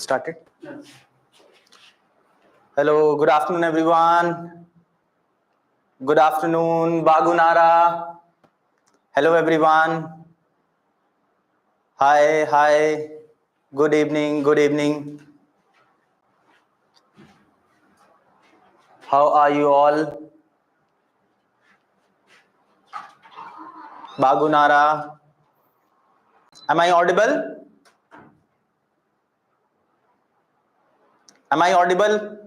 Started? Yes. Hello, good afternoon, everyone. Good afternoon, Bagunara. Hello, everyone. Hi, hi. Good evening, good evening. How are you all? Bagunara. Am I audible? Am I audible?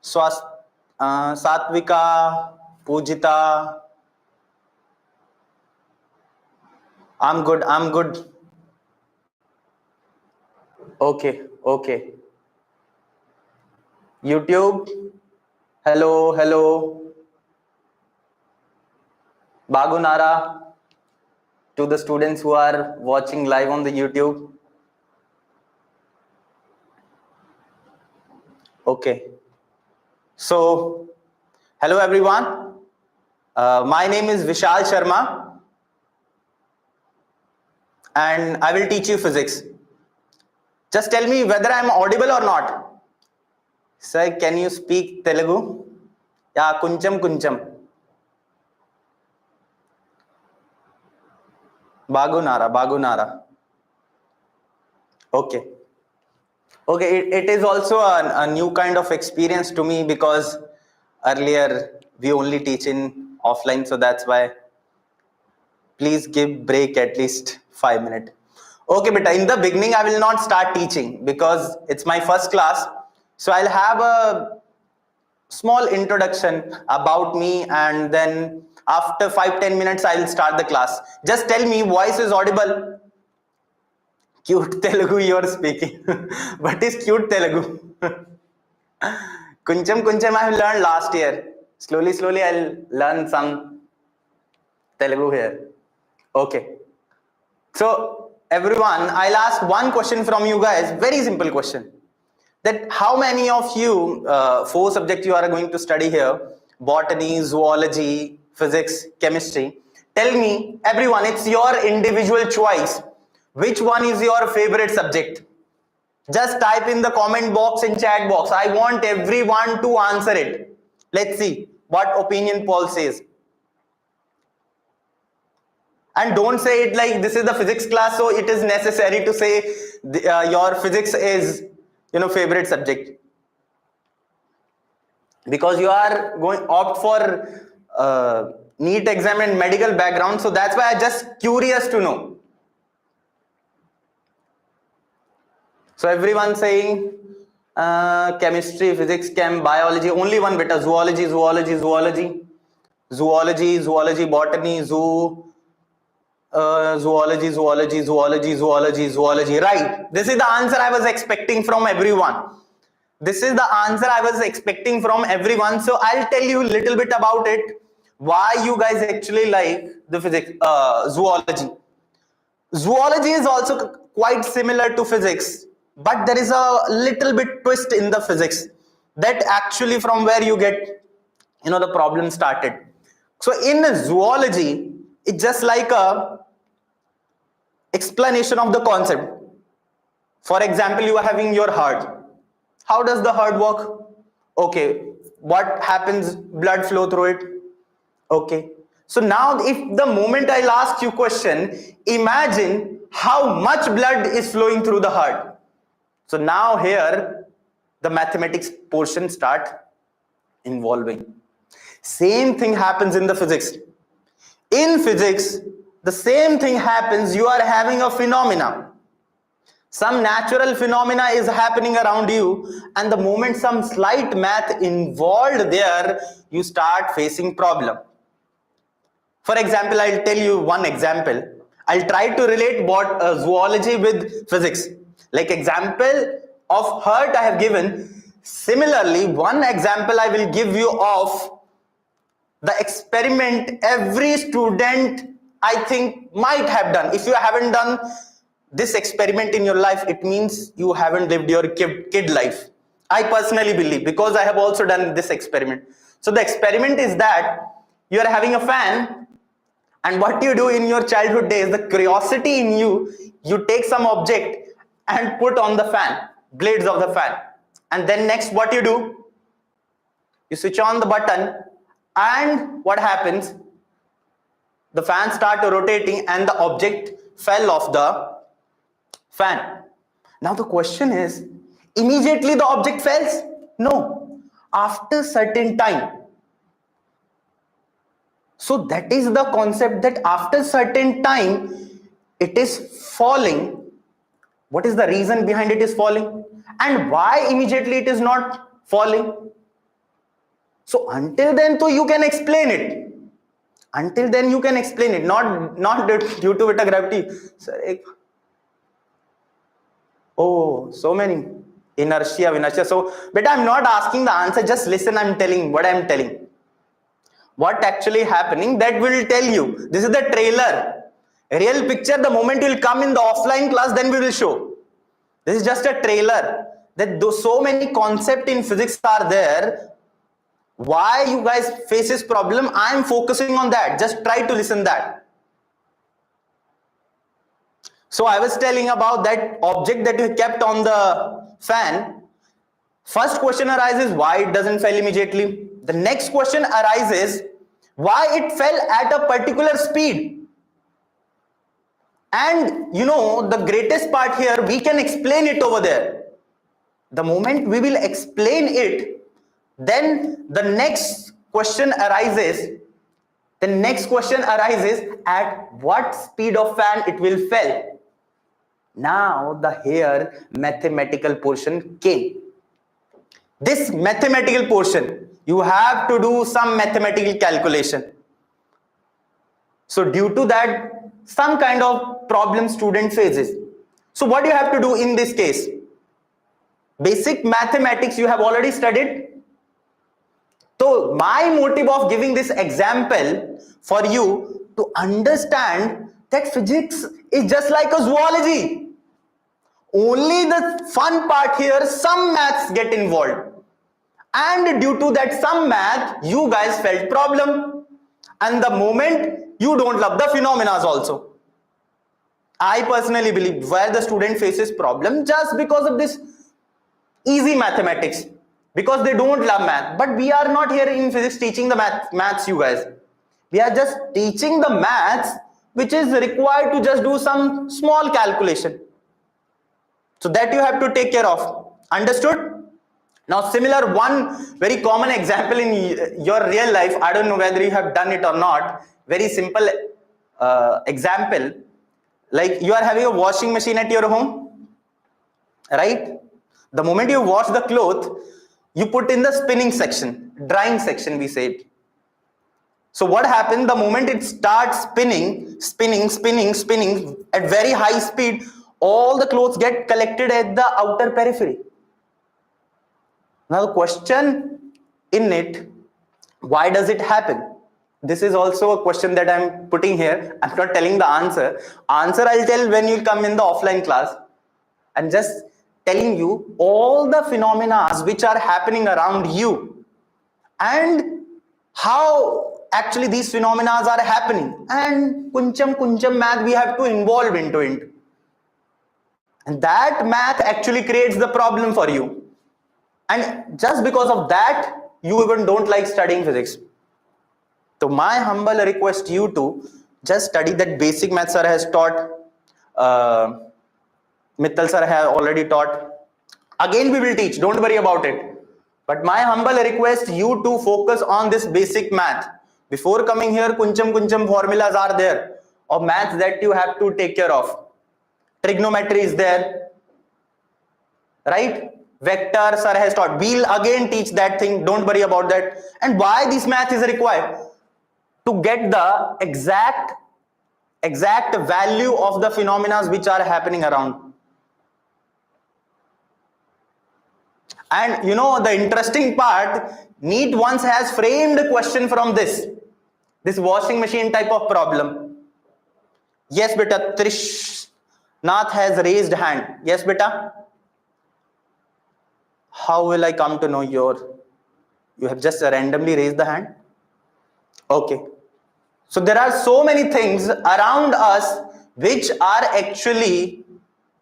Satvika, Pujita. I'm good, I'm good. Okay, okay. YouTube. Hello, hello. Bagunara. To the students who are watching live on the YouTube. Okay. So, hello everyone. My name is Vishal Sharma and I will teach you physics. Just tell me whether I am audible or not. Sir, can you speak Telugu? Yeah, kuncham kuncham. Bagunara, Bagunara. Okay. Okay, it is also a new kind of experience to me because earlier we only teach in offline, so that's why. Please give break at least 5 minutes. Okay, but in the beginning I will not start teaching because it's my first class. So I'll have a small introduction about me and then after 5-10 minutes I'll start the class. Just tell me voice is audible. Cute Telugu you are speaking. What is cute Telugu? Kuncham kuncham I have learned last year. Slowly I'll learn some Telugu here. Okay. So everyone, I'll ask one question from you guys. Very simple question. That how many of you, 4 subjects you are going to study here, botany, zoology, physics, chemistry. Tell me, everyone, it's your individual choice. Which one is your favorite subject? Just type in the comment box and chat box. I want everyone to answer it. Let's see what opinion poll says. And don't say it like this is the physics class, so it is necessary to say your physics is favorite subject, because you are going opt for NEET exam and medical background, so that's why I just curious to know. So everyone saying chemistry, physics, chem, biology, only one beta, zoology, botany, zoo. Zoology. Right. This is the answer I was expecting from everyone. So I'll tell you a little bit about it. Why you guys actually like the physics, zoology. Zoology is also quite similar to physics, but there is a little bit twist in the physics that actually from where you get, the problem started. So in zoology, it's just like a explanation of the concept. For example, you are having your heart. How does the heart work? Okay. What happens? Blood flow through it. Okay. So now if the moment I'll ask you question, imagine how much blood is flowing through the heart. So now here the mathematics portion start involving. Same thing happens in the physics. In physics, the same thing happens. You are having a phenomena. Some natural phenomena is happening around you, and the moment some slight math involved there, you start facing problem. For example, I'll tell you one example. I'll try to relate zoology with physics. Like example of heart I have given. Similarly, one example I will give you of the experiment every student I think might have done. If you haven't done this experiment in your life, it means you haven't lived your kid life. I personally believe, because I have also done this experiment. So the experiment is that you are having a fan, and what you do in your childhood days, the curiosity in you, you take some object and put on the fan, blades of the fan. And then next what you do? You switch on the button and what happens? The fan starts rotating and the object fell off the fan. Now the question is, immediately the object falls? No, after certain time. So that is the concept, that after certain time it is falling. What is the reason behind it is falling? And why immediately it is not falling? So until then, so you can explain it. Until then you can explain it, not due to beta gravity. Oh, so many inertia. So beta, I'm not asking the answer, just listen, I'm telling what I'm telling. What actually happening, that will tell you. This is the trailer. Real picture, the moment you will come in the offline class, then we will show. This is just a trailer. That though so many concepts in physics are there, why you guys face this problem, I am focusing on that. Just try to listen that. So I was telling about that object that you kept on the fan. First question arises, why it doesn't fall immediately. The next question arises, why it fell at a particular speed. And you know, the greatest part here, we can explain it over there. The moment we will explain it, then the next question arises. The next question arises, at what speed of fan it will fall. Now the here mathematical portion came. This mathematical portion, you have to do some mathematical calculation. So due to that, some kind of problem student faces. So what you have to do in this case? Basic mathematics you have already studied. So my motive of giving this example for you to understand that physics is just like a zoology. Only the fun part here, some maths get involved. And due to that some math, you guys felt problem. And the moment you don't love the phenomena also. I personally believe where the student faces problem just because of this easy mathematics, because they don't love math. But we are not here in physics teaching the maths you guys. We are just teaching the maths which is required to just do some small calculation. So that you have to take care of. Understood? Now similar one very common example in your real life, I don't know whether you have done it or not, very simple example, like you are having a washing machine at your home, right? The moment you wash the cloth, you put in the spinning section, drying section we said. So what happens, the moment it starts spinning at very high speed, all the clothes get collected at the outer periphery. Now the question in it, why does it happen? This is also a question that I'm putting here. I'm not telling the answer. Answer I'll tell when you come in the offline class. I'm just telling you all the phenomena which are happening around you and how actually these phenomena are happening. And kuncham math we have to involve into it. And that math actually creates the problem for you. And just because of that, you even don't like studying physics. So my humble request you to just study that basic math sir has taught. Mittal sir has already taught. Again we will teach, don't worry about it. But my humble request you to focus on this basic math. Before coming here, kuncham formulas are there of maths that you have to take care of. Trigonometry is there, right? Vector sir has taught. We'll again teach that thing, don't worry about that. And why this math is required? To get the exact value of the phenomena which are happening around. And you know the interesting part, NEET once has framed a question from this washing machine type of problem. Yes beta, Trishnath has raised hand. Yes beta. How will I come to know you have just randomly raised the hand? Okay. So there are so many things around us which are actually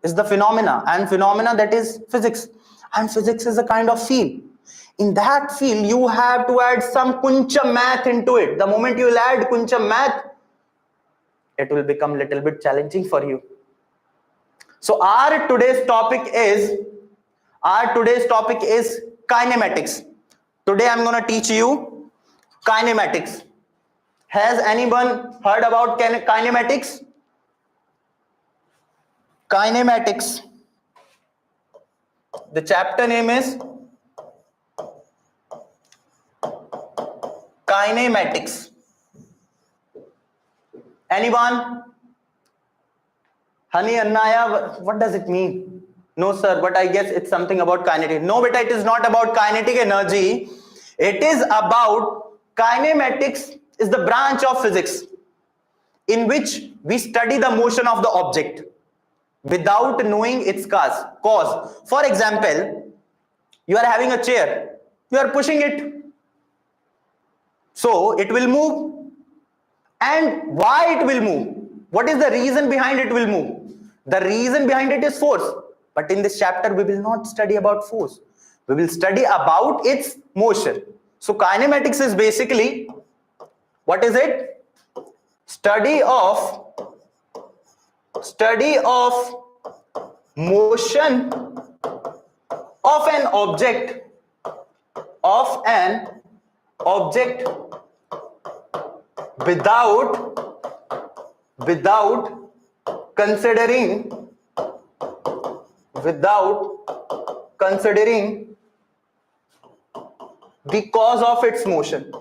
is the phenomena, and phenomena, that is physics, and physics is a kind of field. In that field you have to add some kuncha math into it. The moment you will add kuncha math, it will become little bit challenging for you. So our today's topic is kinematics. Today I'm going to teach you kinematics. Has anyone heard about kinematics? Kinematics. The chapter name is kinematics. Anyone? Honey, Annaya, what does it mean? No, sir, but I guess it's something about kinetic. No, beta, it is not about kinetic energy. It is about kinematics is the branch of physics in which we study the motion of the object without knowing its cause. For example, you are having a chair, you are pushing it, so it will move. And why it will move? What is the reason behind it will move? The reason behind it is force. But in this chapter, we will not study about force. We will study about its motion. So kinematics is basically, what is it? Study of motion of an object without considering the cause of its motion.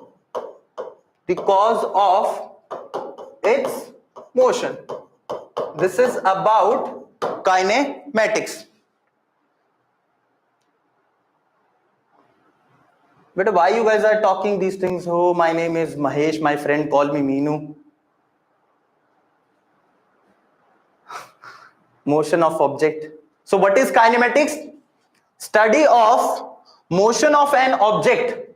This is about kinematics. But why you guys are talking these things? Oh, my name is Mahesh, my friend call me Meenu. Motion of object. So what is kinematics? Study of motion of an object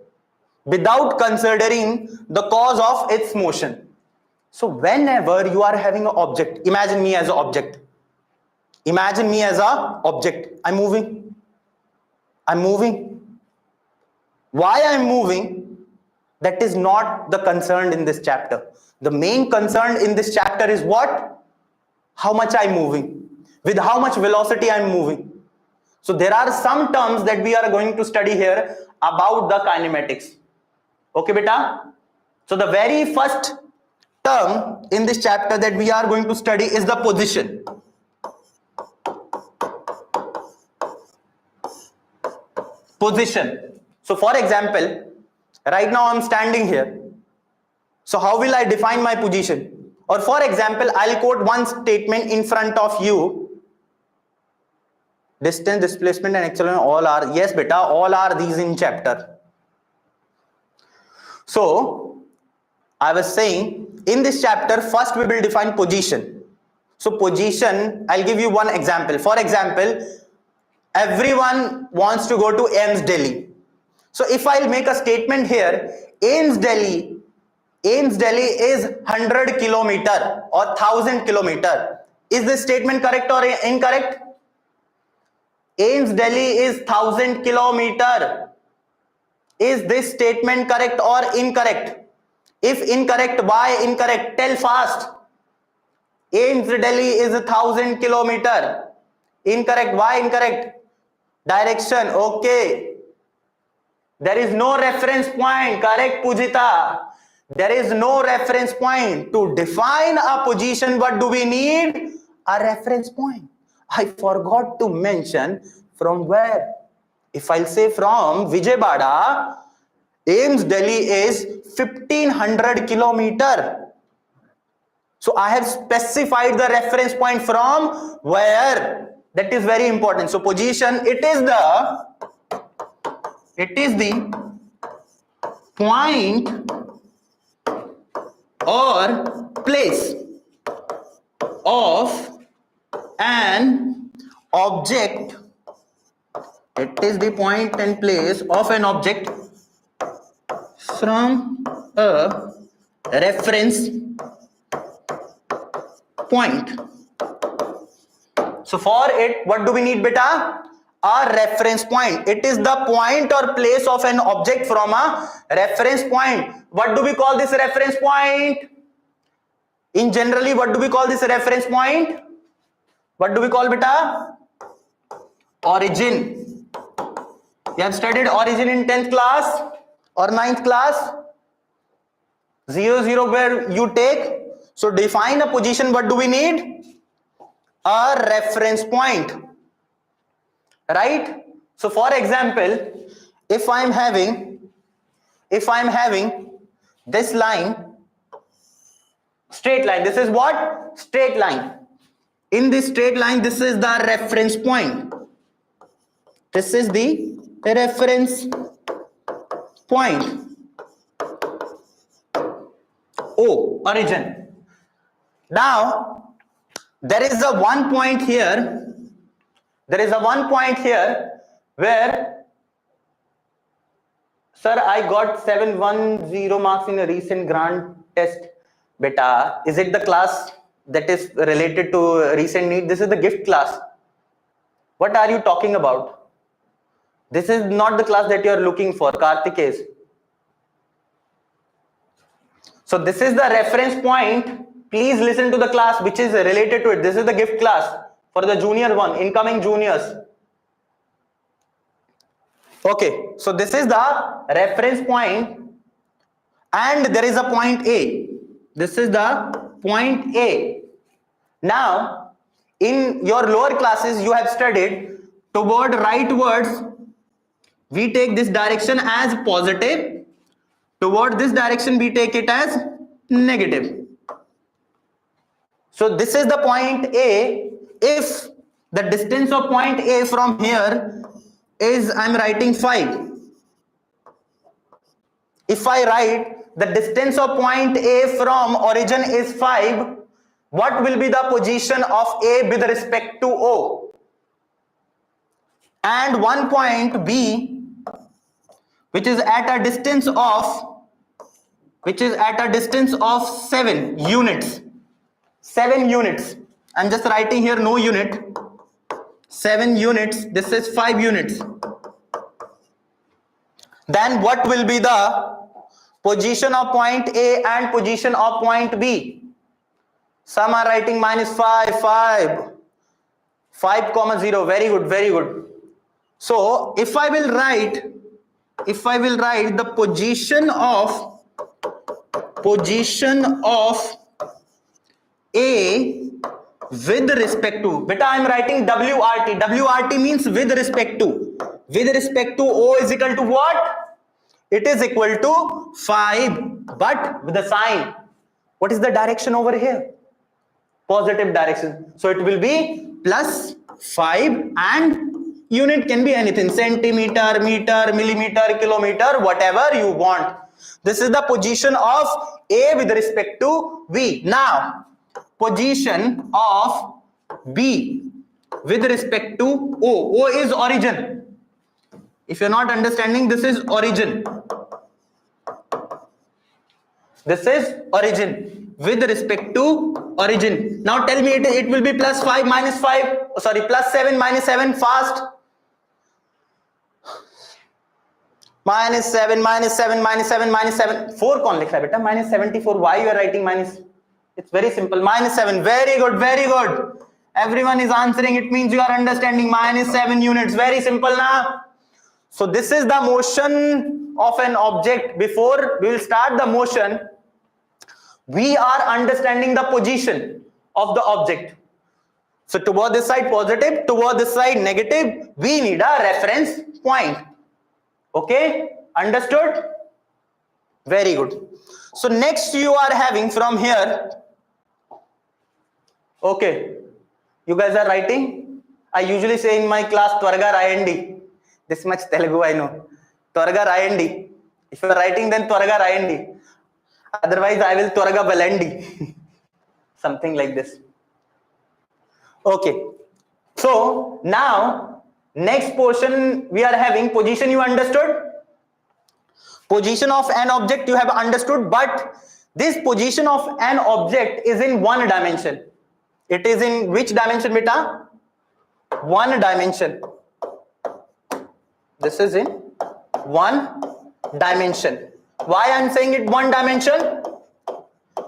without considering the cause of its motion. So whenever you are having an object, imagine me as an object. Imagine me as an object. I'm moving. Why I'm moving? That is not the concern in this chapter. The main concern in this chapter is what? How much I'm moving. With how much velocity I'm moving. So there are some terms that we are going to study here about the kinematics. Okay, beta? So the very first term in this chapter that we are going to study is the position. Position. So for example, right now I'm standing here. So how will I define my position? Or for example, I'll quote one statement in front of you. Distance, displacement and acceleration all are, yes beta, all are these in chapter. So I was saying in this chapter, first we will define position. So position, I'll give you one example. For example, everyone wants to go to AIIMS Delhi. So if I'll make a statement here, AIIMS Delhi is 100 kilometer or 1000 kilometer. Is this statement correct or incorrect? AIIMS Delhi is 1000 kilometer. Is this statement correct or incorrect? If incorrect, why incorrect? Tell fast. AIIMS Delhi is 1000 kilometer. Incorrect. Why incorrect? Direction. Okay. There is no reference point. Correct, Pujita. There is no reference point. To define a position, what do we need? A reference point. I forgot to mention from where. If I'll say from Vijayawada, AIIMS Delhi is 1500 kilometer. So I have specified the reference point from where. That is very important. So position, it is the point or place of an object. It is the point and place of an object from a reference point. So for it, what do we need, beta? A reference point. It is the point or place of an object from a reference point. What do we call this reference point? In generally, what do we call this reference point? What do we call, beta? Origin. You have studied origin in 10th class or 9th class? 0, 0 where you take. So define a position. What do we need? A reference point, right? So for example, if I'm having this line, straight line, this is what? Straight line. In this straight line, this is the reference point. This is the reference point. O, origin. Now, there is a one point here. There is a one point here where, sir, I got 710 marks in a recent grant test. Beta, is it the class that is related to recent need? This is the gift class. What are you talking about? This is not the class that you are looking for, Karthikesh. So this is the reference point. Please listen to the class which is related to it. This is the gift class for the junior one, incoming juniors. Okay, so this is the reference point and there is a point A. This is the point A. Now, in your lower classes, you have studied toward rightwards. We take this direction as positive. Toward this direction, we take it as negative. So this is the point A. If the distance of point A from here is, I'm writing 5. If I write the distance of point A from origin is 5, what will be the position of A with respect to O? And one point B, which is at a distance of 7 units. 7 units. I'm just writing here no unit. 7 units. This is 5 units. Then what will be the position of point A and position of point B? Some are writing minus 5, 5, 5,0. Very good, very good. So if I will write the position of A with respect to, beta, I am writing WRT. WRT means with respect to. With respect to O is equal to what? It is equal to 5, but with the sign. What is the direction over here? Positive direction. So it will be plus 5 and unit can be anything. Centimeter, meter, millimeter, kilometer, whatever you want. This is the position of A with respect to B. Now, position of B with respect to O. O is origin. If you're not understanding, this is origin. This is origin with respect to origin. Now tell me it will be plus 5 minus 5. Sorry, plus 7 minus 7 fast. Minus 7 minus 7 minus 7 minus 7. 4 कौन लिख रहा है बेटा? Minus 74. Why you are writing minus? It's very simple. Minus 7. Very good. Very good. Everyone is answering. It means you are understanding. Minus 7 units. Very simple now. So this is the motion of an object. Before we will start the motion, we are understanding the position of the object. So toward this side positive, toward this side negative, we need a reference point. Okay, understood? Very good. So next you are having from here. Okay, you guys are writing. I usually say in my class Twarga Rayandi. This much Telugu I know. Twarga Rayandi. If you are writing, then Twarga Rayandi. Otherwise I will Twarga Balandi. Something like this. Okay. So now next portion we are having position. You understood? Position of an object you have understood, but this position of an object is in one dimension. It is in which dimension, beta? one dimension. This is in one dimension. Why I'm saying it one dimension?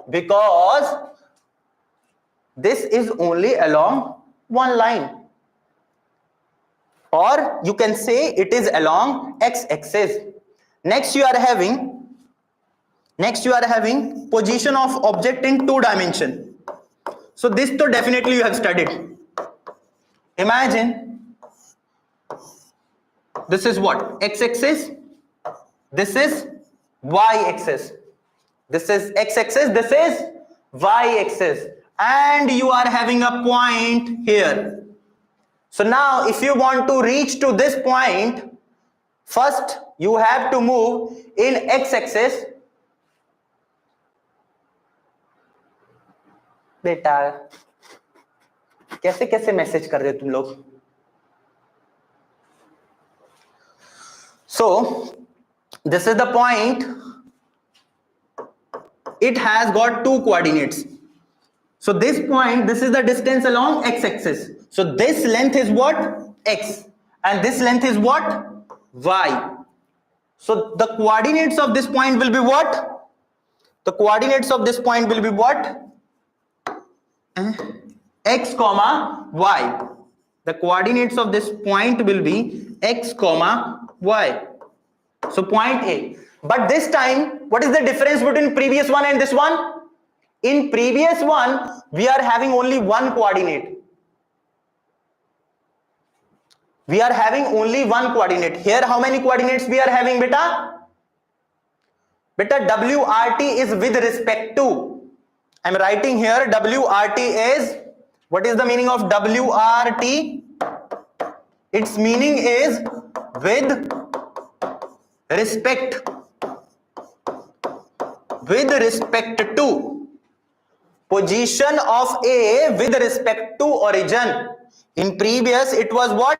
Because this is only along one line, or you can say it is along x-axis. Next you are having position of object in two dimension. So this to definitely you have studied. Imagine this is what? X-axis. This is y-axis. This is x-axis, this is y-axis, and you are having a point here. So now if you want to reach to this point, first you have to move in x-axis. बेटा कैसे कैसे message कर रहे हो तुम लोग? So this is the point. It has got two coordinates. So this point, this is the distance along x-axis. So this length is what? X, and this length is what? Y. So the coordinates of this point will be what? The coordinates of this point will be what? X comma y. The coordinates of this point will be x comma y. So point A. But this time, what is the difference between previous one and this one? In previous one, we are having only one coordinate. We are having only one coordinate. Here, how many coordinates we are having, beta? Beta, WRT is with respect to. I'm writing here WRT is, what is the meaning of WRT? Its meaning is with respect. With respect to. Position of A with respect to origin. In previous, it was what?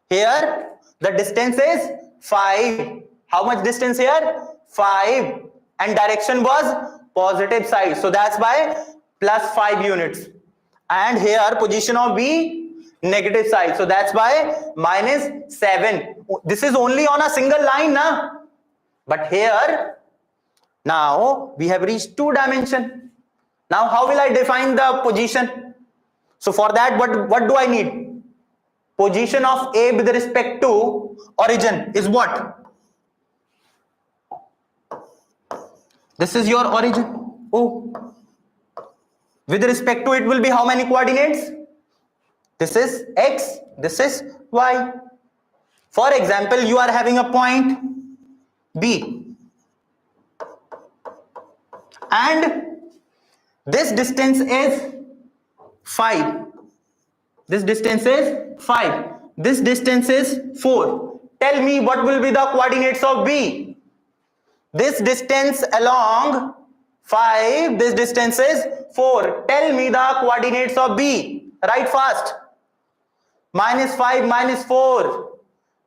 Here, the distance is 5. How much distance here? 5. And direction was positive side. So that's why plus 5 units. And here, position of B, negative side. So that's why minus 7. This is only on a single line, na? But here, now we have reached two dimension. Now how will I define the position? So for that, what do I need? Position of A with respect to origin is what? This is your origin. Oh. With respect to it will be how many coordinates? This is X, this is Y. For example, you are having a point B. And this distance is 5. This distance is 5. This distance is 4. Tell me what will be the coordinates of B. This distance along 5, this distance is 4. Tell me the coordinates of B. Write fast. Minus 5, minus 4.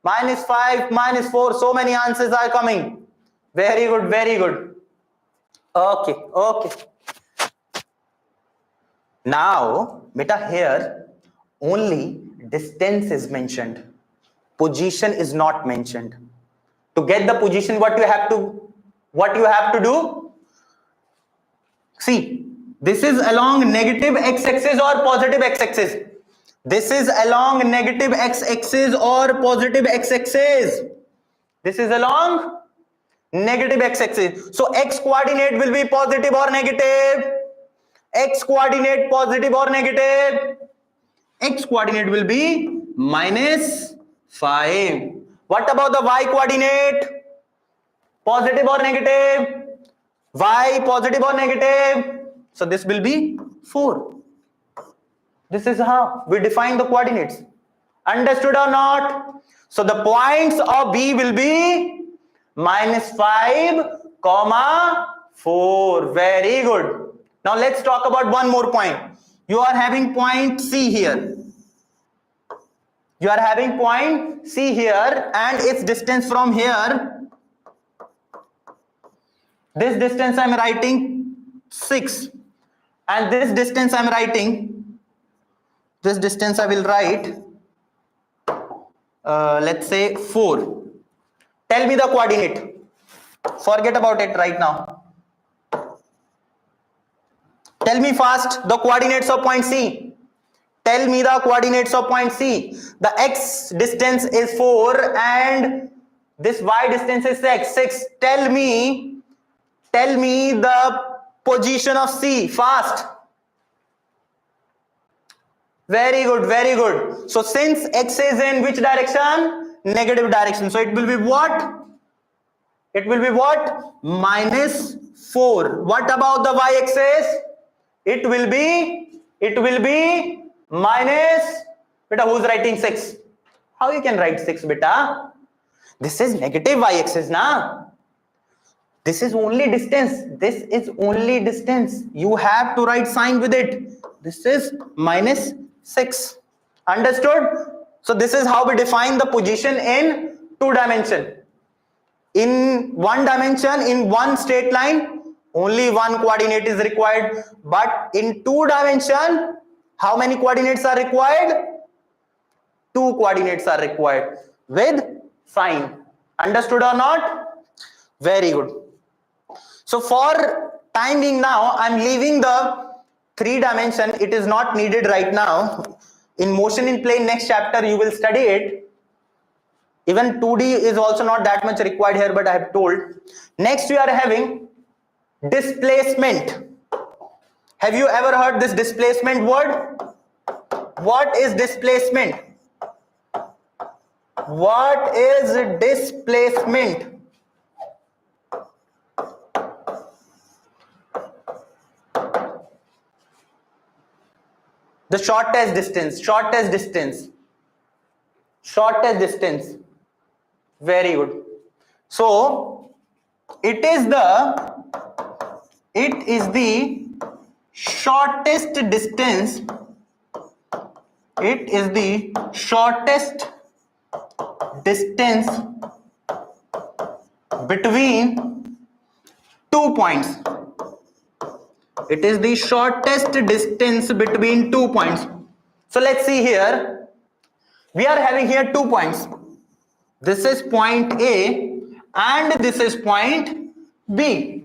Minus 5, minus 4. So many answers are coming. Very good, very good. Okay, okay. Now, beta, here only distance is mentioned. Position is not mentioned. To get the position, what you have to do? See, this is along negative x-axis or positive x-axis. This is along negative x-axis or positive x-axis. This is along negative x-axis. So x coordinate will be positive or negative? X coordinate positive or negative? X coordinate will be minus 5. What about the y coordinate? Positive or negative? Y positive or negative? So this will be 4. This is how we define the coordinates. Understood or not? So the points of B will be minus 5, comma 4. Very good. Now let's talk about one more point. You are having point C here. You are having point C here, and its distance from here. This distance I am writing 6. And this distance I am writing. This distance I will write let's say 4. Tell me the coordinate. Forget about it right now. Tell me fast the coordinates of point C. Tell me the coordinates of point C. The x distance is 4 and this y distance is 6. Tell me the position of C fast. Very good, very good. So since x is in which direction? Negative direction. So it will be what? It will be what? Minus 4. What about the y-axis? It will be minus, beta, who's writing 6? How you can write 6, beta? This is negative y-axis, na? This is only distance. This is only distance. You have to write sign with it. This is minus 6. Understood? So this is how we define the position in 2 dimension. In 1 dimension, in one straight line, only one coordinate is required. But in 2 dimension, how many coordinates are required? 2 coordinates are required with sign. Understood or not? Very good. So for time being now, I'm leaving the 3 dimension. It is not needed right now. In motion in plane, next chapter you will study it. Even 2D is also not that much required here, but I have told. Next we are having displacement. Have you ever heard this displacement word? What is displacement? What is displacement? The shortest distance, shortest distance, shortest distance. Very good. So it is the shortest distance. It is the shortest distance between 2 points. It is the shortest distance between 2 points. So let's see here. We are having here 2 points. This is point A and this is point B.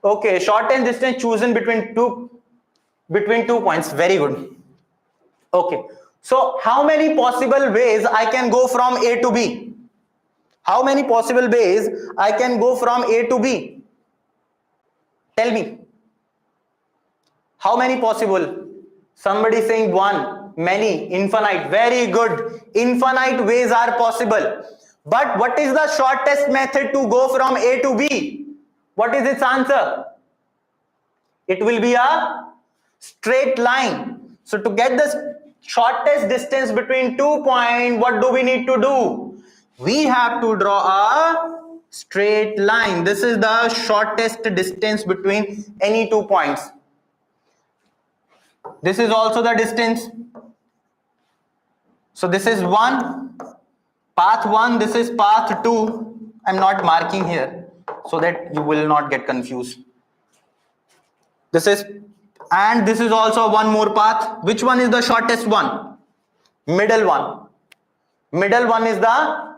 Okay, shortest distance chosen between two points. Very good. Okay. So how many possible ways I can go from A to B? How many possible ways I can go from A to B? Tell me. How many possible? Somebody saying 1, many, infinite. Very good. Infinite ways are possible. But what is the shortest method to go from A to B? What is its answer? It will be a straight line. So to get the shortest distance between 2 points, what do we need to do? We have to draw a straight line. This is the shortest distance between any 2 points. This is also the distance. So this is 1, path 1, this is path 2. I'm not marking here so that you will not get confused. This is, and this is also one more path. Which one is the shortest one? Middle one. Middle one is the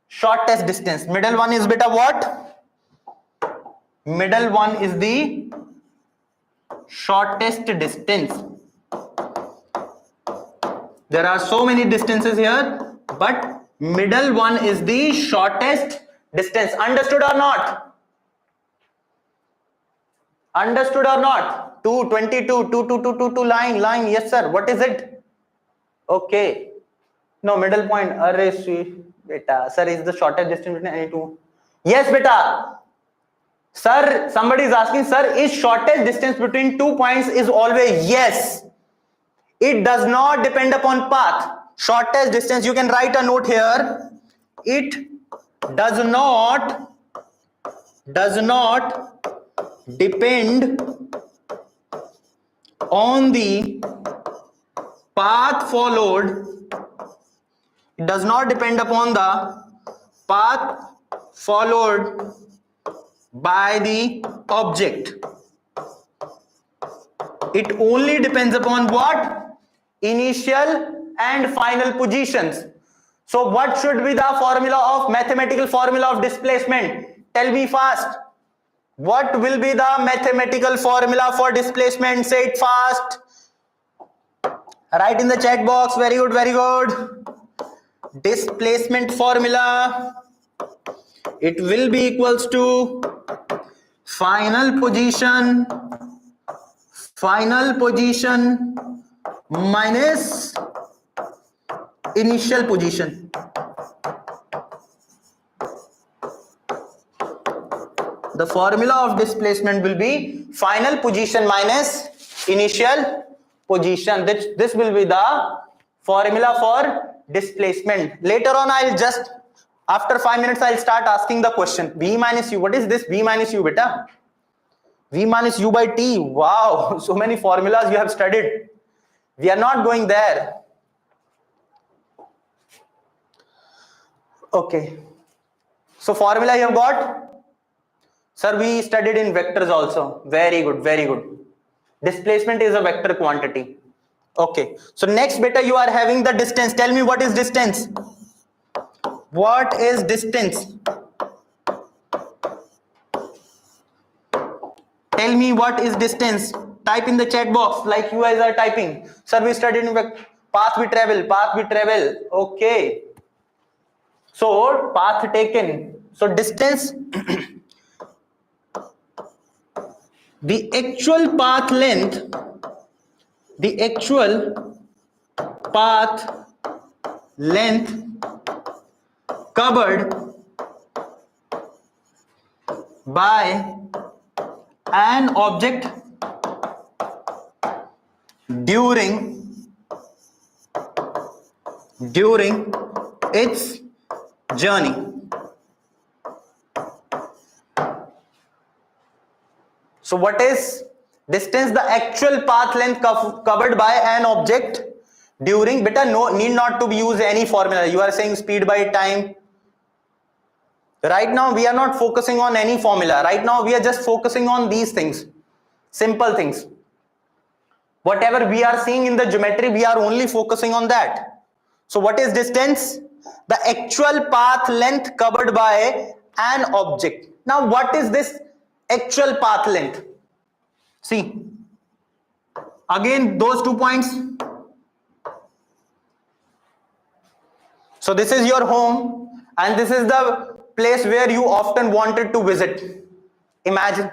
shortest distance. Middle one is beta what? Middle one is the shortest distance. There are so many distances here, but middle one is the shortest distance. Understood or not? Understood or not? 222 line. Yes sir. What is it? Okay. No, middle point. Array beta. Sir, is the shortest distance between any 2? Yes beta. Sir, somebody is asking, sir, is shortest distance between 2 points is always? Yes. It does not depend upon path. Shortest distance, you can write a note here. It does not depend on the path followed. It does not depend upon the path followed by the object. It only depends upon what? Initial and final positions. So what should be the mathematical formula of displacement? Tell me fast. What will be the mathematical formula for displacement? Say it fast. Write in the chat box. Very good, very good. Displacement formula. It will be equals to final position minus initial position. The formula of displacement will be final position minus initial position. This will be the formula for displacement. Later on, after 5 minutes, I'll start asking the question. V minus U. What is this? V minus U, beta? V minus U by T. Wow, so many formulas you have studied. We are not going there. Okay. So formula you have got? Sir, we studied in vectors also. Very good, very good. Displacement is a vector quantity. Okay. So next beta you are having the distance. Tell me what is distance? What is distance? Tell me what is distance. Type in the chat box like you guys are typing. Sir, we studied in path we travel. Okay. So path taken. So distance. The actual path length covered by an object during its journey. So what is distance? The actual path length covered by an object during, beta, need not to use any formula. You are saying speed by time. Right now we are not focusing on any formula. Right now we are just focusing on these things, simple things. Whatever we are seeing in the geometry, we are only focusing on that. So what is distance? The actual path length covered by an object. Now what is this actual path length? See, again those 2 points. So this is your home and this is the place where you often wanted to visit. Imagine.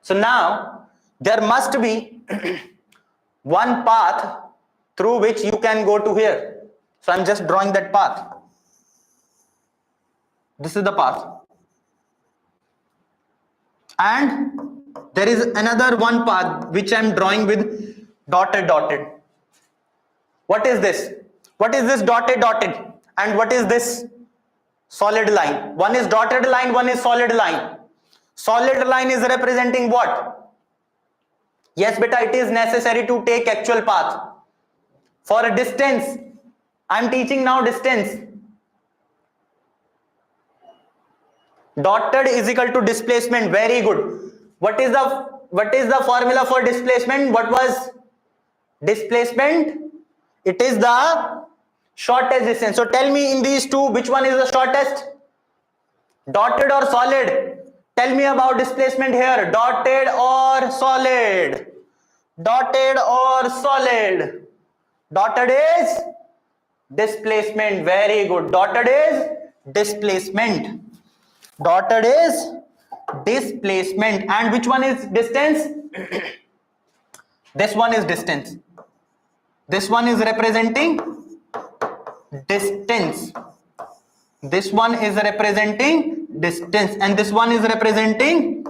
So now there must be one path through which you can go to here. So I'm just drawing that path. This is the path. And there is another one path which I'm drawing with dotted. What is this? What is this dotted? And what is this solid line? One is dotted line, one is solid line. Solid line is representing what? Yes, beta, it is necessary to take actual path. For a distance, I'm teaching now distance. Dotted is equal to displacement. Very good. What is the formula for displacement? What was displacement? It is the shortest distance. So tell me in these two, which one is the shortest? Dotted or solid? Tell me about displacement here. Dotted or solid? Dotted or solid? Dotted is displacement. Very good. Dotted is displacement. Dotted is displacement. And which one is distance? This one is distance. This one is representing distance. This one is representing distance. And this one is representing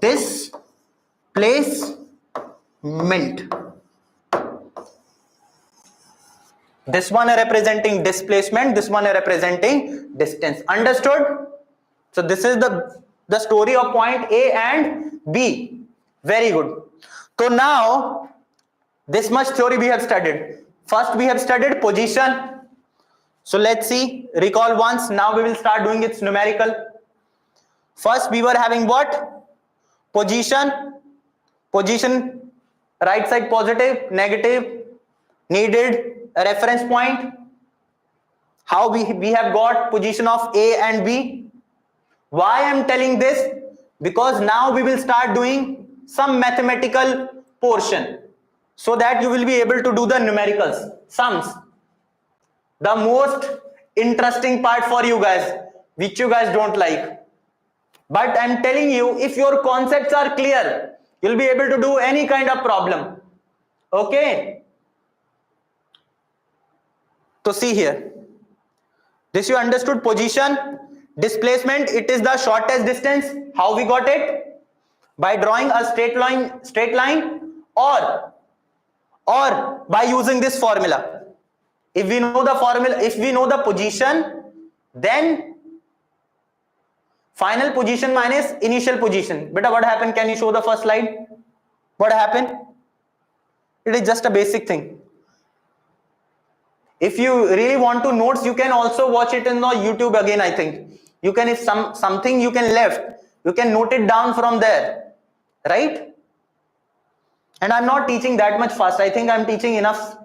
displacement. This one representing displacement. This one representing distance. Understood? So this is the story of point A and B. Very good. So now this much theory we have studied. First we have studied position. So let's see, recall once. Now we will start doing its numerical. First we were having what? Position. Position, right side positive, negative, needed a reference point. How we have got position of A and B. Why I am telling this? Because now we will start doing some mathematical portion so that you will be able to do the numericals, sums. The most interesting part for you guys, which you guys don't like. But I'm telling you, if your concepts are clear, you'll be able to do any kind of problem. Okay? So see here. This you understood. Position, displacement, it is the shortest distance. How we got it? By drawing a straight line or by using this formula. If we know the formula, if we know the position, then final position minus initial position. Beta, what happened? Can you show the first slide? What happened? It is just a basic thing. If you really want to notes, you can also watch it in the YouTube again. I think you can, if something you can left, you can note it down from there, right? And I'm not teaching that much fast. I think I'm teaching enough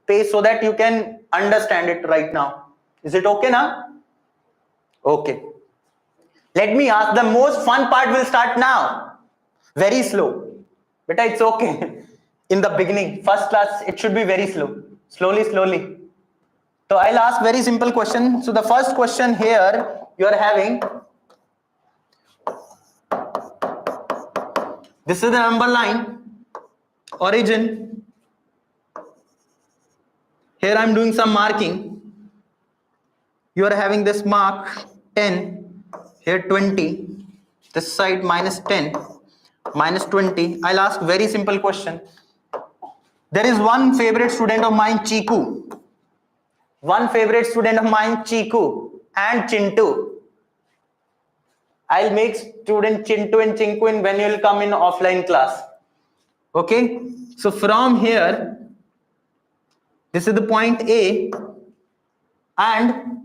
pace so that you can understand it right now. Is it okay now? Okay. Let me ask, the most fun part will start now. Very slow. But it's okay. In the beginning, first class, it should be very slow. Slowly. So I'll ask very simple question. So the first question here you are having. This is the number line. Origin. Here I'm doing some marking. You are having this mark 10. Here 20. This side minus 10. Minus 20. I'll ask very simple question. There is one favorite student of mine, Chiku. One favorite student of mine, Chiku and Chintu. I'll make student Chintu and Chinku in when you will come in offline class. Okay. So from here, this is the point A, and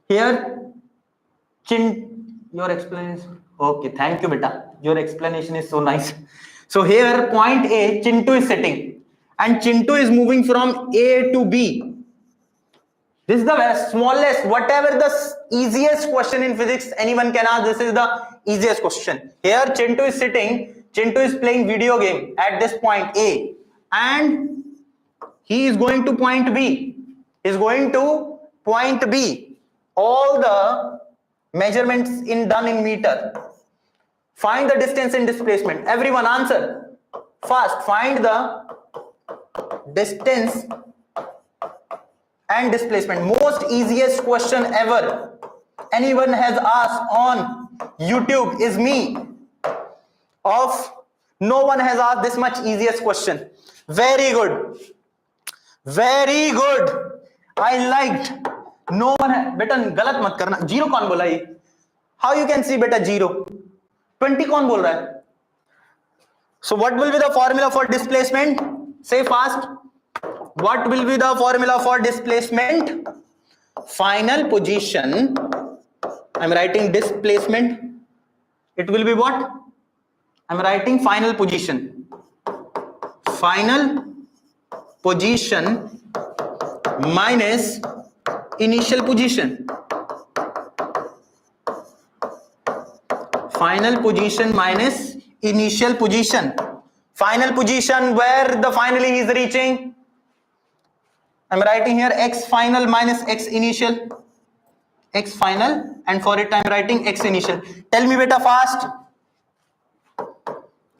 here your explanation. Okay, thank you, beta. Your explanation is so nice. So here point A, Chintu is sitting, and Chintu is moving from A to B. This is the smallest, whatever the easiest question in physics anyone can ask, this is the easiest question. Here Chintu is sitting, Chintu is playing video game at this point A, and he is going to point B. He is going to point B. All the measurements done in meter. Find the distance and displacement. Everyone answer fast. Find the distance and displacement. Most easiest question ever anyone has asked on YouTube is me. No one has asked this much easiest question. Very good. Very good. I liked. No one has. Beta galat mat karna. Zero कौन बोला ये? How you can see beta zero? 20 कौन बोल रहा है? So what will be the formula for displacement? Say fast. What will be the formula for displacement? Final position. I'm writing displacement. It will be what? I'm writing final position. Final position minus initial position. Final position minus initial position. Final position where the finally he is reaching. I'm writing here x final minus x initial. X final, and for it I'm writing x initial. Tell me beta fast.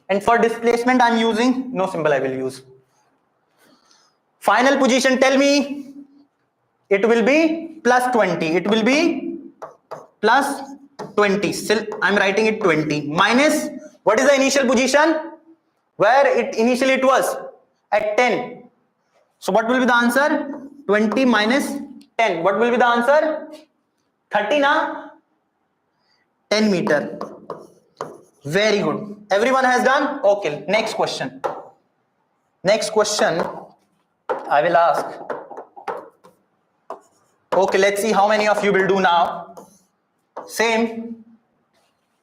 And for displacement I'm using no symbol I will use. Final position, tell me. It will be plus 20. It will be plus 20. Still I'm writing it 20 minus what is the initial position where it initially it was at 10. So what will be the answer? 20 minus 10. What will be the answer? 30 na? 10 meter. Very good. Everyone has done? Okay. Next question. Next question I will ask. Okay, let's see how many of you will do now. Same.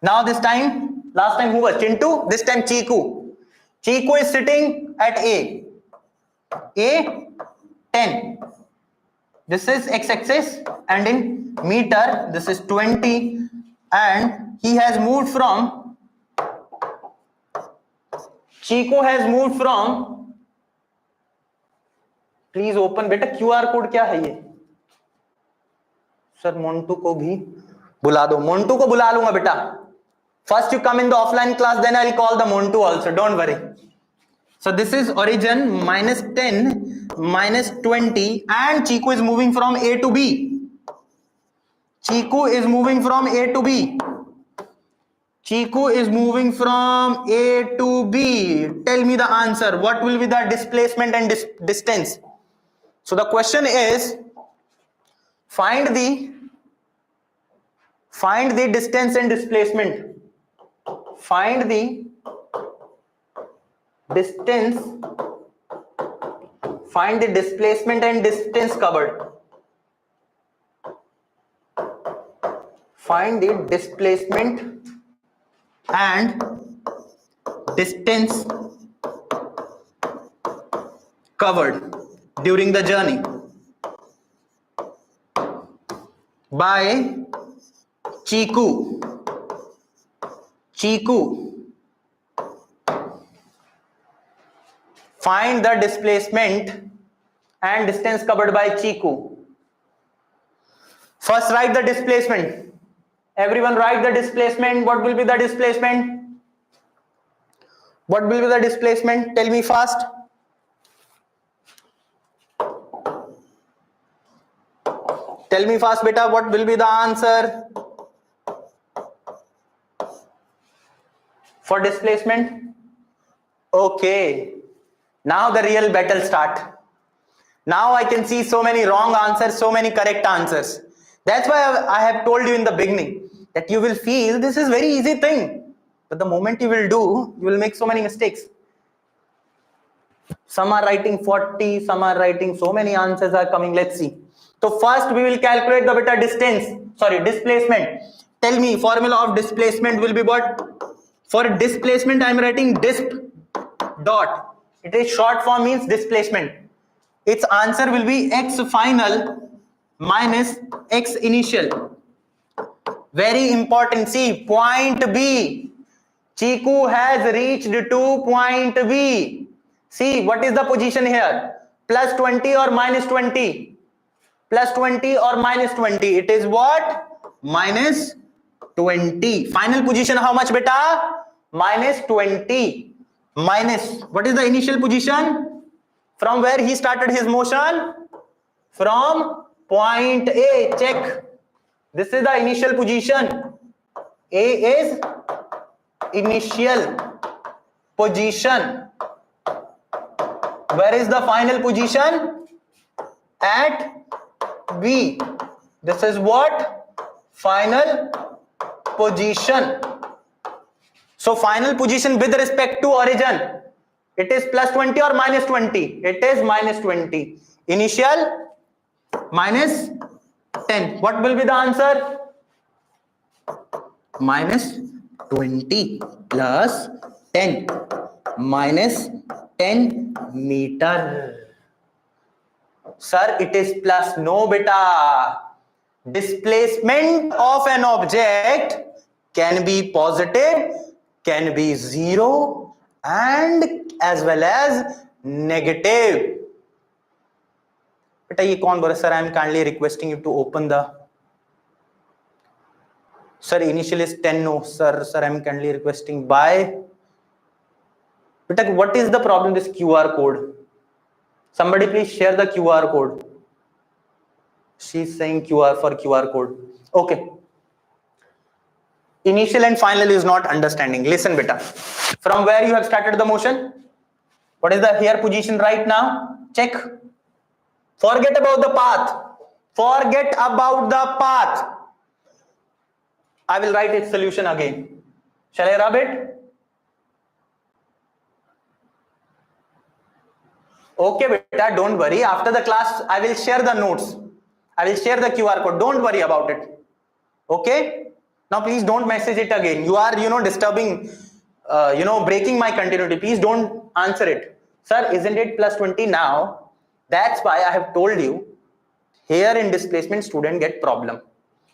Now this time, last time who was? Chintu? This time Chiku. Chiku is sitting at A. A 10. This is x-axis, and in meter this is 20, and he has moved from, Chico has moved from, please open बेटा QR code क्या है ये sir Montu को भी बुला दो मोन्टू को बुला लूंगा बेटा first you come in the offline class then I'll call the Montu also don't worry so this is origin minus 10 minus 20 and Chico is moving from A to B Chico is moving from A to B Chico is moving from A to B. Tell me the answer. What will be the displacement and distance? So the question is find the distance and displacement. Find the distance. Find the displacement and distance covered. Find the displacement and distance covered during the journey by Chico. Find the displacement and distance covered by Chico. First write the displacement. Everyone write the displacement. What will be the displacement? What will be the displacement? Tell me fast. Tell me fast, beta. What will be the answer for displacement? Okay. Now the real battle start. Now I can see so many wrong answers, so many correct answers. That's why I have told you in the beginning that you will feel this is very easy thing. But the moment you will do, you will make so many mistakes. Some are writing 40, some are writing so many answers are coming. Let's see. So first we will calculate the beta displacement. Tell me formula of displacement will be what? For displacement I am writing disp dot. It is short form means displacement. Its answer will be x final minus x initial. Very important. See, point B. Chico has reached to point B. See, what is the position here? Plus 20 or minus 20? Plus 20 or minus 20? It is what? Minus 20. Final position how much beta? Minus 20. Minus, what is the initial position? From where he started his motion? From point A. Check. This is the initial position. A is initial position. Where is the final position? At B. This is what? Final position. So final position with respect to origin. It is plus 20 or minus 20? It is minus 20. Initial minus 10. What will be the answer? Minus 20 plus 10. Minus 10 meter. Sir, it is plus. No, beta. Displacement of an object can be positive, can be 0, and as well as negative. Beta, ye kaun bol raha? Sir, I am kindly requesting you to open the. Sir, initial is 10. No, sir, I am kindly requesting by. Beta, what is the problem? This QR code. Somebody please share the QR code. She's saying QR for QR code. Okay. Initial and final is not understanding. Listen, beta. From where you have started the motion? What is the here position right now? Check. Forget about the path. Forget about the path. I will write its solution again. Shall I rub it? Okay, beta, don't worry. After the class, I will share the notes. I will share the QR code. Don't worry about it. Okay? Now, please don't message it again. You are, disturbing, breaking my continuity. Please don't answer it. Sir, isn't it plus 20 now? That's why I have told you here in displacement student get problem.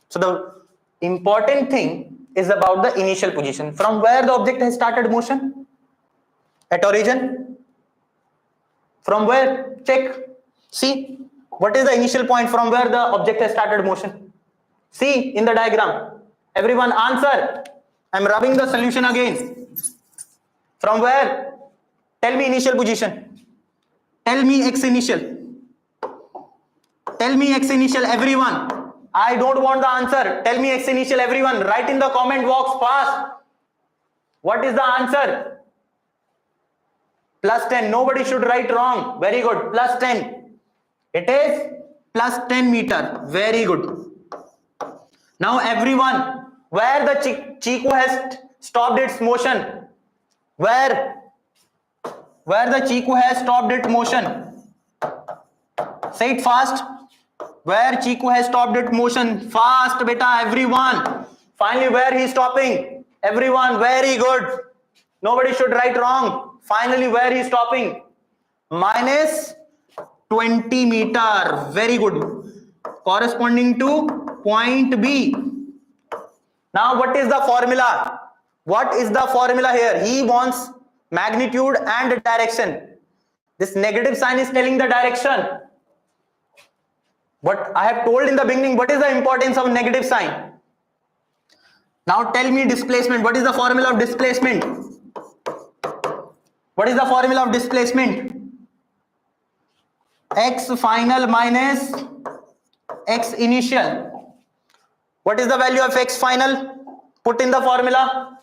So the important thing is about the initial position. From where the object has started motion? At origin? From where? Check. See, what is the initial point from where the object has started motion? See in the diagram. Everyone answer. I'm rubbing the solution again. From where? Tell me initial position. Tell me x initial. Tell me x initial, everyone. I don't want the answer. Tell me x initial, everyone. Write in the comment box fast. What is the answer? Plus 10. Nobody should write wrong. Very good. Plus 10. It is plus 10 meter. Very good. Now everyone, where the Chiku has stopped its motion? Where the Chiku has stopped its motion? Say it fast. Where Chiku has stopped its motion? Fast, beta, everyone. Finally, where he is stopping? Everyone, very good. Nobody should write wrong. Finally, where he is stopping? Minus 20 meter. Very good. Corresponding to point B. Now, what is the formula? What is the formula here? He wants magnitude and direction. This negative sign is telling the direction. But I have told in the beginning, what is the importance of negative sign? Now tell me displacement. What is the formula of displacement? What is the formula of displacement? X final minus x initial. What is the value of x final? Put in the formula.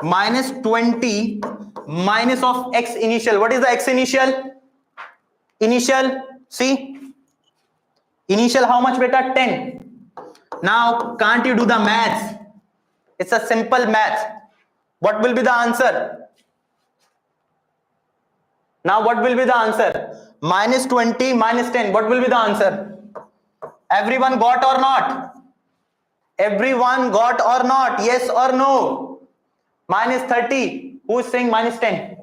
Minus 20 minus of x initial. What is the x initial? Initial, see? Initial how much beta? 10. Now can't you do the maths? It's a simple math. What will be the answer? Now what will be the answer? Minus 20 minus 10. What will be the answer? Everyone got or not? Everyone got or not? Yes or no? Minus 30. Who is saying minus 10?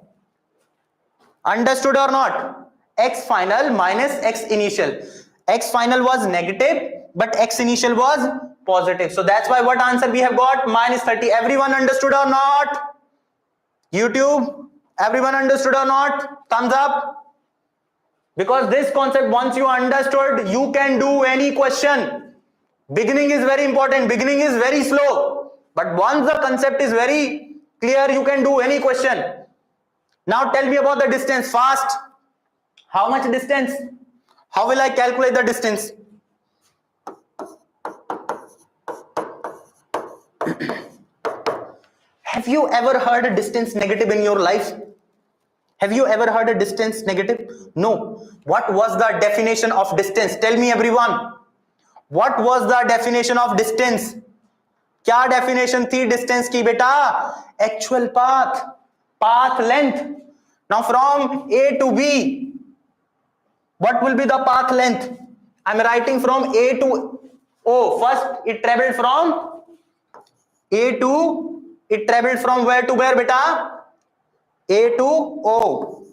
Understood or not? X final minus x initial. X final was negative, but x initial was positive. So that's why what answer we have got? Minus 30. Everyone understood or not? YouTube, everyone understood or not? Thumbs up. Because this concept, once you understood, you can do any question. Beginning is very important. Beginning is very slow. But once the concept is very clear, you can do any question. Now tell me about the distance fast. How much distance? How will I calculate the distance? Have you ever heard a distance negative in your life? Have you ever heard a distance negative? No. What was the definition of distance? Tell me everyone. What was the definition of distance? क्या definition थी distance की बेटा? Actual path. Path length. Now from A to B. What will be the path length? I am writing from A to O. First, it traveled from A to, it traveled from where to where, beta? A to O.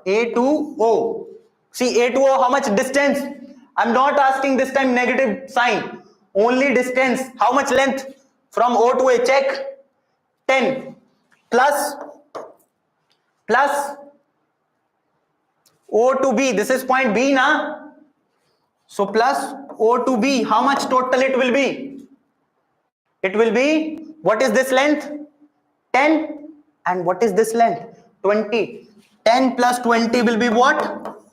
A to O. See, A to O, how much distance? I am not asking this time negative sign. Only distance. How much length? From O to A, check. 10 plus O to B, this is point B na? So plus O to B, how much total it will be? It will be, what is this length? 10. And what is this length? 20. 10 plus 20 will be what?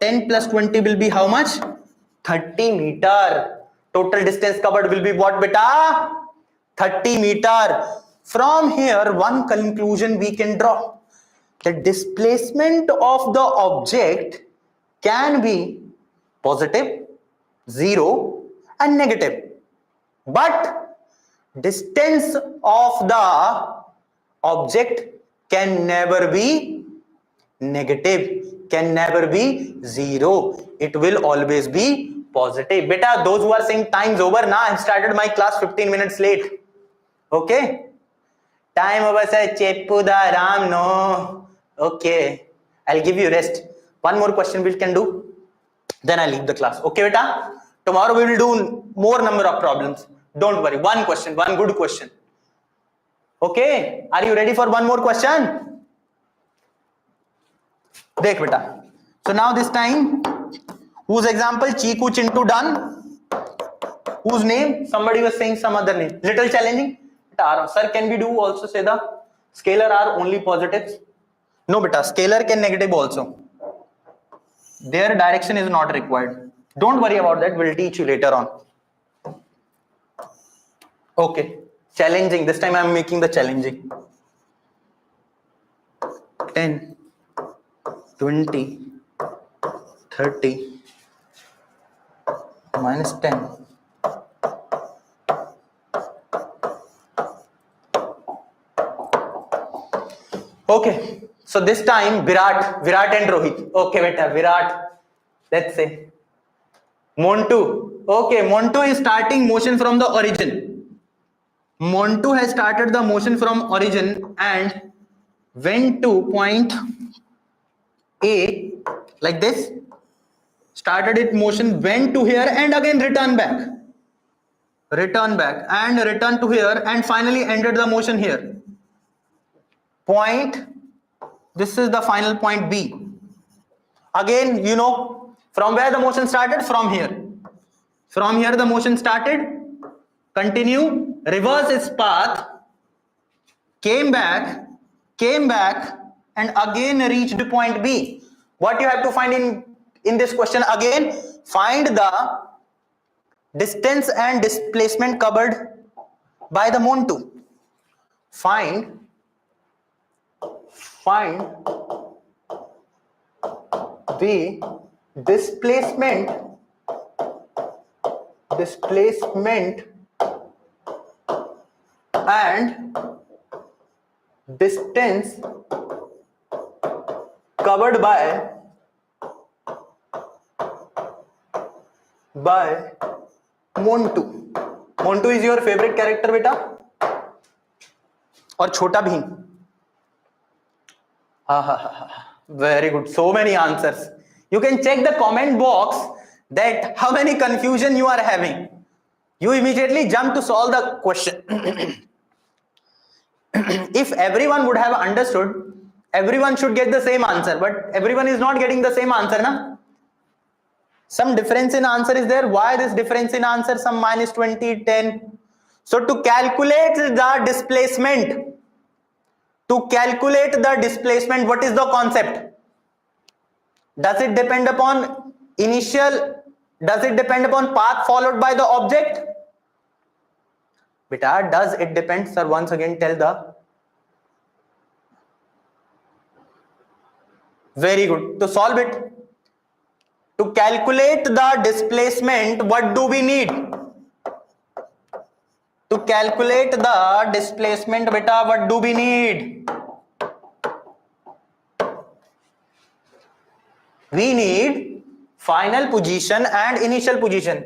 10 plus 20 will be how much? 30 meter. Total distance covered will be what beta? 30 meter. From here, one conclusion we can draw. The displacement of the object can be positive, 0 and negative. But distance of the object can never be negative, can never be 0. It will always be positive. Beta, those who are saying time's over, now I started my class 15 minutes late. Okay? Time over, sir. Cheppuda Ram, no. Okay, I'll give you rest. One more question we can do, then I leave the class. Okay, beta? Tomorrow we will do more number of problems. Don't worry. One question, one good question. Okay, are you ready for one more question? Dekh beta. So now this time, whose example? Chiku Chintu done. Whose name? Somebody was saying some other name. Little challenging. Sir, can we do also say the scalar are only positives? No beta, scalar can negative also. Their direction is not required. Don't worry about that, we'll teach you later on. Okay, challenging. This time I'm making the challenging. 10, 20, 30, minus 10. Okay, so this time Virat and Rohit. Okay, beta, Virat. Let's say Montu. Okay, Montu is starting motion from the origin. Montu has started the motion from origin and went to point A like this. Started its motion, went to here and again return back. Return back and return to here and finally ended the motion here. Point, this is the final point B. Again, you know, from where the motion started? From here. From here the motion started, continue, reverse its path, came back and again reached point B. What you have to find in this question again? Find the distance and displacement covered by the Montu. Find the displacement and distance covered by Montu. Montu is your favorite character, beta? Or Chota Bheem? Very good. So many answers. You can check the comment box that how many confusion you are having. You immediately jump to solve the question. If everyone would have understood, everyone should get the same answer, but everyone is not getting the same answer, na? Some difference in answer is there. Why this difference in answer? Some minus 20, 10. So to calculate the displacement, what is the concept? Does it depend upon does it depend upon path followed by the object? Beta, does it depend? Sir, once again tell the. Very good. To solve it, to calculate the displacement, what do we need? To calculate the displacement, beta, what do we need? We need final position and initial position.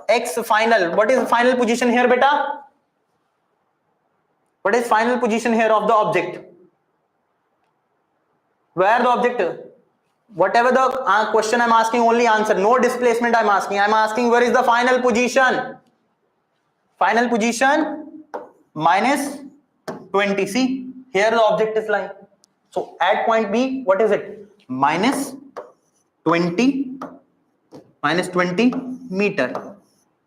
X final. What is final position here, beta? What is final position here of the object? Where the object? Whatever the question I'm asking, only answer. No displacement I'm asking. I'm asking where is the final position? Final position minus 20. See, here the object is lying. So at point B, what is it? Minus 20 meter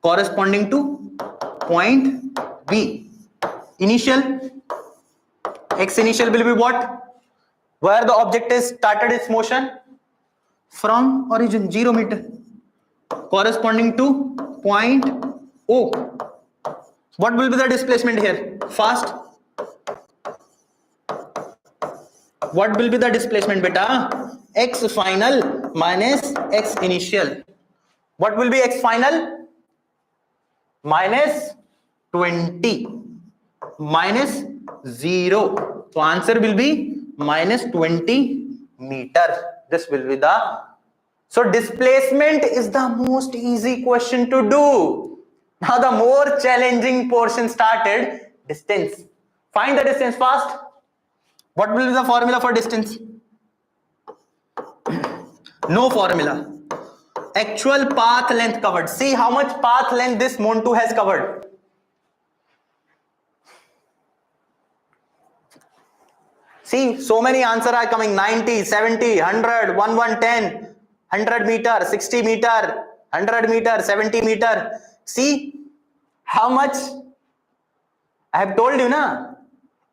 corresponding to point B. Initial, X initial will be what? Where the object is started its motion? From origin, 0 meter corresponding to point O. What will be the displacement here? Fast. What will be the displacement, beta? X final minus X initial. What will be X final? Minus 20 minus 0. So answer will be minus 20 meter. This will be the. So displacement is the most easy question to do. Now the more challenging portion started. Distance. Find the distance fast. What will be the formula for distance? No formula. Actual path length covered. See how much path length this Montu has covered. See, so many answers are coming. 90, 70, 100, 110, 100 meter, 60 meter, 100 meter, 70 meter. See how much I have told you, na?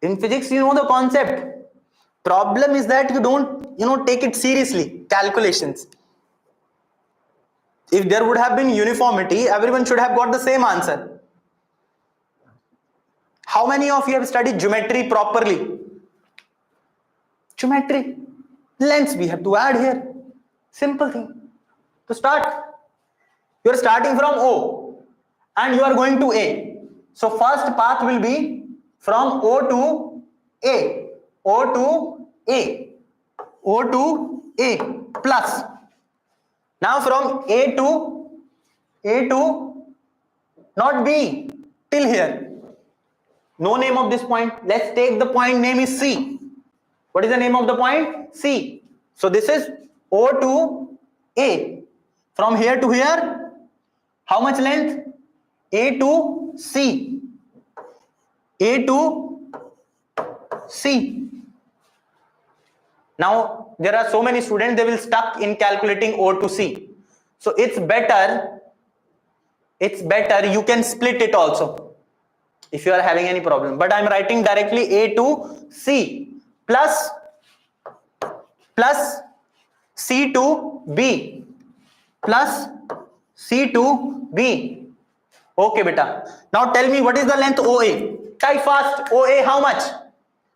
In physics, you know the concept. Problem is that you don't, take it seriously. Calculations. If there would have been uniformity, everyone should have got the same answer. How many of you have studied geometry properly? Geometry. Lengths we have to add here. Simple thing. To start, you are starting from O and you are going to A. So first path will be from O to A. O to A. O to A plus. Now from A to not B till here. No name of this point. Let's take the point name is C. What is the name of the point? C. So this is O to A. From here to here, how much length? A to C. A to C. Now there are so many students, they will stuck in calculating O to C. So it's better you can split it also if you are having any problem. But I'm writing directly A to C plus C to B plus C to B. Okay, beta. Now tell me what is the length OA? Type fast. OA how much?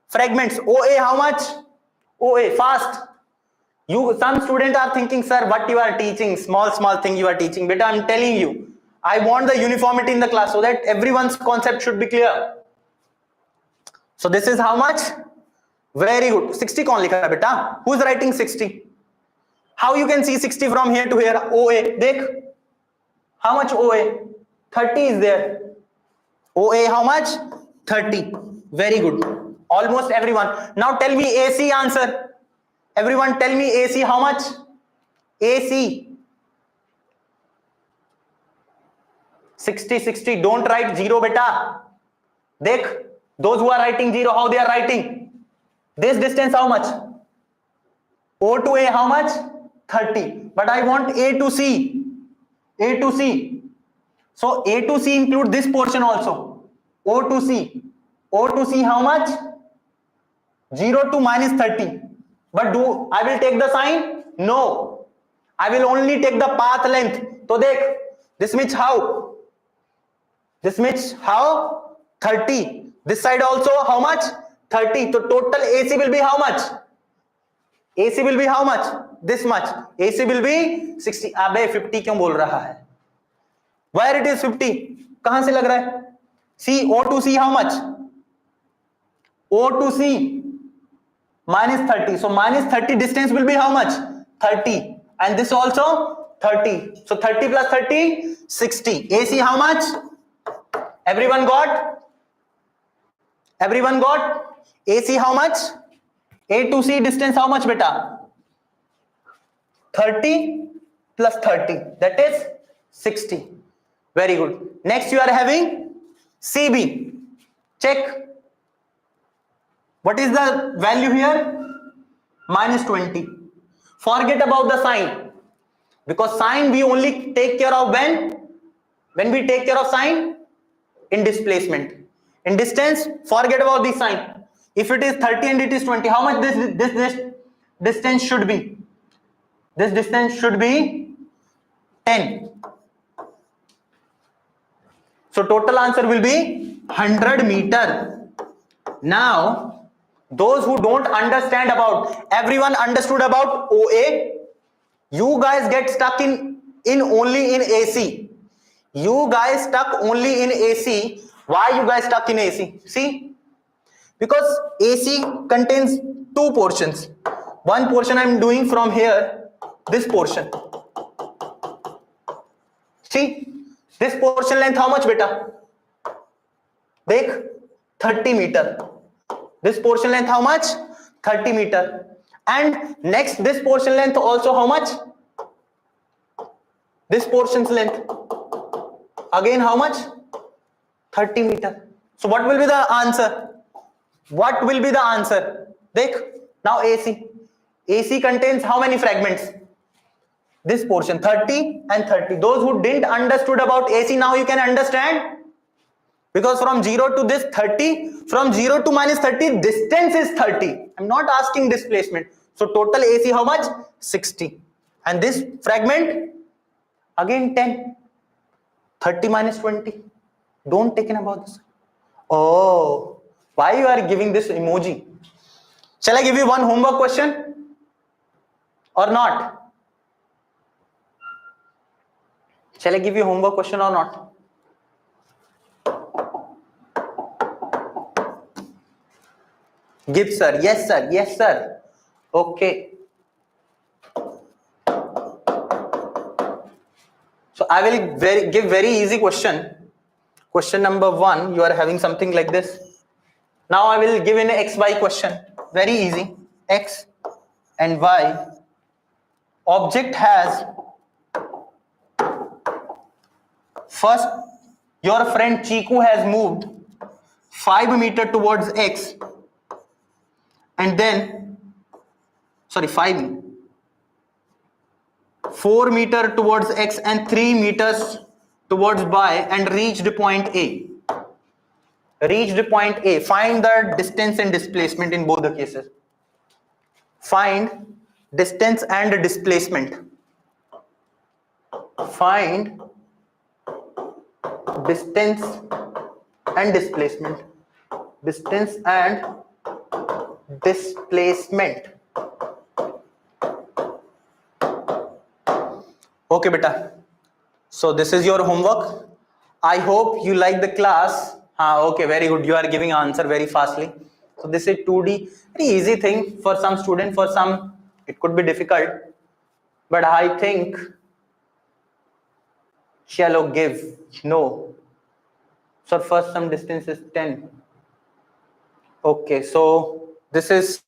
Fragments. OA how much? OA fast. Some students are thinking, sir, what you are teaching? Small thing you are teaching. Beta, I'm telling you. I want the uniformity in the class so that everyone's concept should be clear. So this is how much? Very good. 60 kaun likha hai beta? Who's writing 60? How you can see 60 from here to here? OA. Dekh. How much OA? 30 is there. OA how much? 30. Very good. Almost everyone. Now tell me AC answer. Everyone tell me AC how much? AC. 60. Don't write 0 beta. Dekh. Those who are writing 0, how they are writing? This distance how much? O to A how much? 30. But I want A to C. A to C. So A to C include this portion also. O to C. O to C how much? 0 to minus 30. But I will take the sign? No. I will only take the path length. So dekh. This means how? This means how? 30. This side also how much? 30. So total AC will be how much? AC will be how much? This much. AC will be 60. अबे 50 क्यों बोल रहा है? Where it is 50? कहां से लग रहा है? C, O to C how much? O to C minus 30. So minus 30 distance will be how much? 30. And this also 30. So 30 plus 30, 60. AC how much? Everyone got? Everyone got? AC how much? A to C distance how much beta? 30 plus 30. That is 60. Very good. Next you are having CB. Check. What is the value here? Minus 20. Forget about the sign. Because sign we only take care of when we take care of sign in displacement. In distance, forget about the sign. If it is 30 and it is 20, how much this distance should be? This distance should be 10. So total answer will be 100 meter. Now, those who don't understand about, everyone understood about OA. You guys get stuck in only in AC. You guys stuck only in AC. Why you guys stuck in AC? See, because AC contains two portions. One portion I'm doing from here, this portion. See, this portion length how much beta? Dekh, 30 meter. This portion length how much? 30 meter. And next, this portion length also how much? This portion's length. Again, how much? 30 meter. So what will be the answer? What will be the answer? Dekh, now AC. AC contains how many fragments? This portion, 30 and 30. Those who didn't understood about AC, now you can understand. Because from 0 to this 30, from 0 to minus 30, distance is 30. I'm not asking displacement. So total AC how much? 60. And this fragment, again 10. 30 minus 20. Don't take in about this. Oh, why you are giving this emoji? Shall I give you one homework question? Or not? Shall I give you homework question or not? Give sir. Yes sir. Yes sir. Okay. So I will give very easy question. Question number 1. You are having something like this. Now I will give an XY question. Very easy. X and Y. Object has, first your friend Chiku has moved 5 meter towards X, and then 4 meter towards X and 3 meters towards Y, and reached point A. Reached point A. Find the distance and displacement in both the cases. Find distance and displacement. Find distance and displacement. Distance and displacement. Okay beta, so this is your homework. I hope you like the class. Okay, very good. You are giving answer very fastly. So this is 2D, very easy thing for some student. For some it could be difficult, but I think shallow give no. So first some distance is 10. Okay, so this is.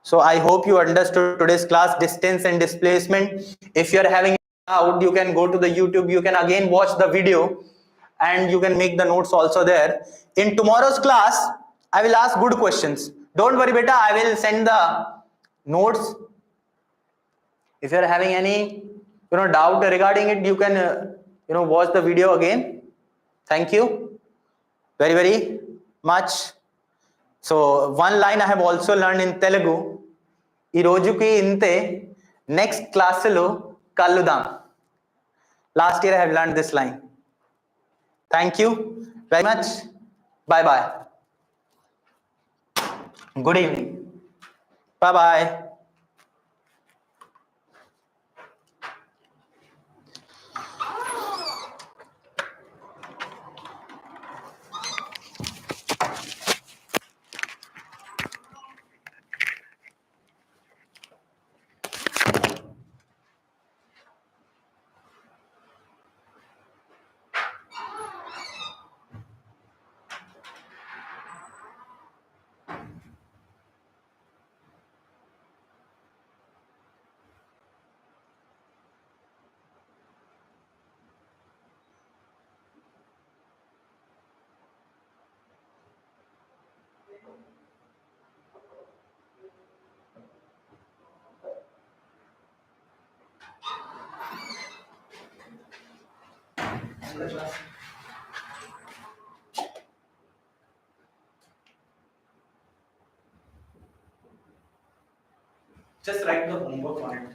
So I hope you understood today's class, distance and displacement. If you are having doubt, you can go to the YouTube. You can again watch the video, and you can make the notes also there. In tomorrow's class, I will ask good questions. Don't worry, beta. I will send the notes. If you are having any doubt regarding it, you can watch the video again. Thank you very very much. So one line I have also learned in Telugu. ఈ రోజుకి ఇంతే, next క్లాసులో కలుద్దాం. Last year I have learned this line. Thank you very much. Bye bye. Good evening. Bye bye. Just write the homework on it.